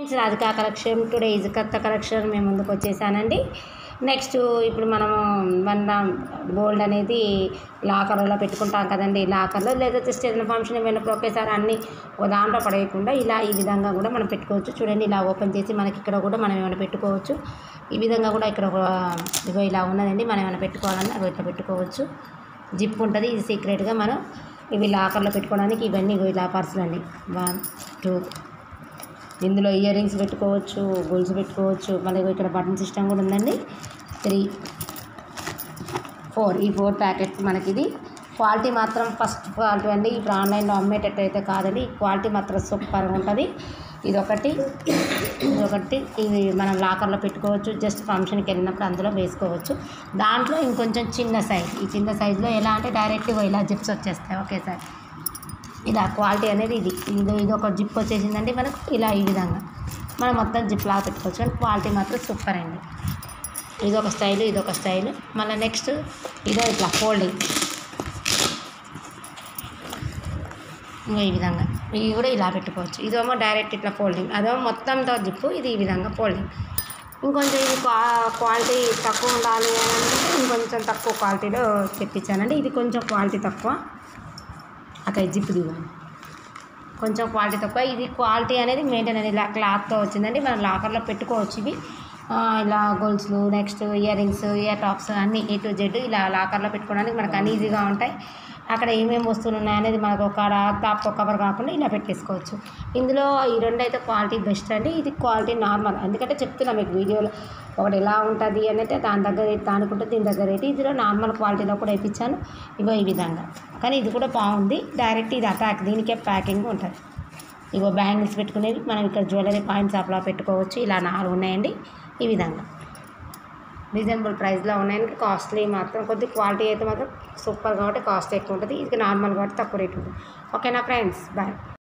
Friends, Radhika collection today is కొత్త collection మేము ముందుకు వచ్చేసానండి. నెక్స్ట్ ఇప్పుడు మనము మన గోల్డ్ అనేది లాకర్లో పెట్టుకుంటాం కదండి. లాకర్లో లేదా జస్ట్ ఏదైనా ఫంక్షన్ వెళ్ళినప్పుడు ఒకేసారి అన్నీ ఒక దాంట్లో పడేయకుండా ఇలా ఈ విధంగా కూడా మనం పెట్టుకోవచ్చు. చూడండి, ఇలా ఓపెన్ చేసి మనకి ఇక్కడ కూడా మనం ఏమైనా పెట్టుకోవచ్చు. ఈ విధంగా కూడా ఇక్కడ ఇగో ఇలా ఉన్నదండి. మనం ఏమైనా పెట్టుకోవాలన్నా అవి ఇట్లా పెట్టుకోవచ్చు. జిప్ ఉంటుంది. ఇది సీక్రెట్గా మనం ఇవి లాకర్లో పెట్టుకోవడానికి ఇవన్నీ ఇలా పర్సులు అండి. 1 2 ఇందులో ఇయర్ రింగ్స్ పెట్టుకోవచ్చు, గొలుసు పెట్టుకోవచ్చు. మళ్ళీ ఇక్కడ బటన్ సిస్టమ్ కూడా ఉందండి. 3 4 ఈ 4 ప్యాకెట్స్ మనకి. ఇది క్వాలిటీ మాత్రం ఫస్ట్ క్వాలిటీ అండి. ఇప్పుడు ఆన్లైన్లో అమ్మేటట్టు అయితే కాదండి. క్వాలిటీ మాత్రం సూపర్గా ఉంటుంది. ఇదొకటి ఇది మనం లాకర్లో పెట్టుకోవచ్చు. జస్ట్ ఫంక్షన్కి వెళ్ళినప్పుడు అందులో వేసుకోవచ్చు. దాంట్లో ఇంకొంచెం చిన్న సైజ్, ఈ చిన్న సైజులో ఎలా అంటే డైరెక్ట్గా ఇలా జిప్స్ వచ్చేస్తాయి ఒకేసారి. ఇలా క్వాలిటీ అనేది ఇది ఒక జిప్ వచ్చేసిందండి మనకు. ఇలా ఈ విధంగా మనం మొత్తం జిప్ లాగా పెట్టుకోవచ్చు. కానీ క్వాలిటీ మాత్రం సూపర్ అండి. ఇదొక స్టైలు, ఇదొక స్టైలు. మళ్ళీ నెక్స్ట్ ఇదో ఇట్లా ఫోల్డింగ్, ఇంకా ఈ విధంగా ఇవి కూడా ఇలా పెట్టుకోవచ్చు. ఇదేమో డైరెక్ట్ ఇట్లా ఫోల్డింగ్, అదేమో మొత్తంతో జిప్పు. ఇది ఈ విధంగా ఫోల్డింగ్. ఇంకొంచెం ఇది క్వాలిటీ తక్కువ ఉండాలి అని అంటే ఇంకొంచెం తక్కువ క్వాలిటీలో తెప్పించానండి. ఇది కొంచెం క్వాలిటీ తక్కువ. అక్కడ జిప్పు దిగాను, కొంచెం క్వాలిటీ తక్కువ. ఇది క్వాలిటీ అనేది మెయింటైన్ అనేది ఇలా క్లాత్తో వచ్చిందండి. మనం లాకర్లో పెట్టుకోవచ్చు. ఇవి ఇలా గొలుసులు, next ear rings, ear tops అన్నీ A to Z ఇలా లాకర్లో పెట్టుకోవడానికి మనకు అన్ఈజీగా ఉంటాయి. అక్కడ ఏమేమి వస్తువులు ఉన్నాయనేది మనకు ఒక టాప్ కవర్ కాకుండా ఇలా పెట్టేసుకోవచ్చు. ఇందులో ఈ రెండు అయితే క్వాలిటీ బెస్ట్ అండి. ఇది క్వాలిటీ నార్మల్, ఎందుకంటే చెప్తున్నా మీకు వీడియోలో ఒకటి ఎలా ఉంటుంది అని అయితే దాని దగ్గర రేట్ దానికి ఉంటుంది, దీని దగ్గర రేట్. ఇందులో నార్మల్ క్వాలిటీలో కూడా వేయించాను. ఇగో ఈ విధంగా. కానీ ఇది కూడా బాగుంది. డైరెక్ట్ ఇది అటాక్, దీనికే ప్యాకింగ్ ఉంటుంది. ఇగో బ్యాంగిల్స్ పెట్టుకునేవి మనం ఇక్కడ జ్యువెలరీ పాయింట్స్ షాప్లో పెట్టుకోవచ్చు. ఇలా 4 ఉన్నాయండి. ఈ విధంగా రీజనబుల్ ప్రైస్లో ఉన్నాయండి. కాస్ట్లీ మాత్రం కొద్ది క్వాలిటీ అయితే మాత్రం సూపర్ కాబట్టి కాస్ట్ ఎక్కువ ఉంటుంది. ఇది నార్మల్ కాబట్టి తక్కువ రేట్ ఉంటుంది. ఓకేనా ఫ్రెండ్స్, బాయ్.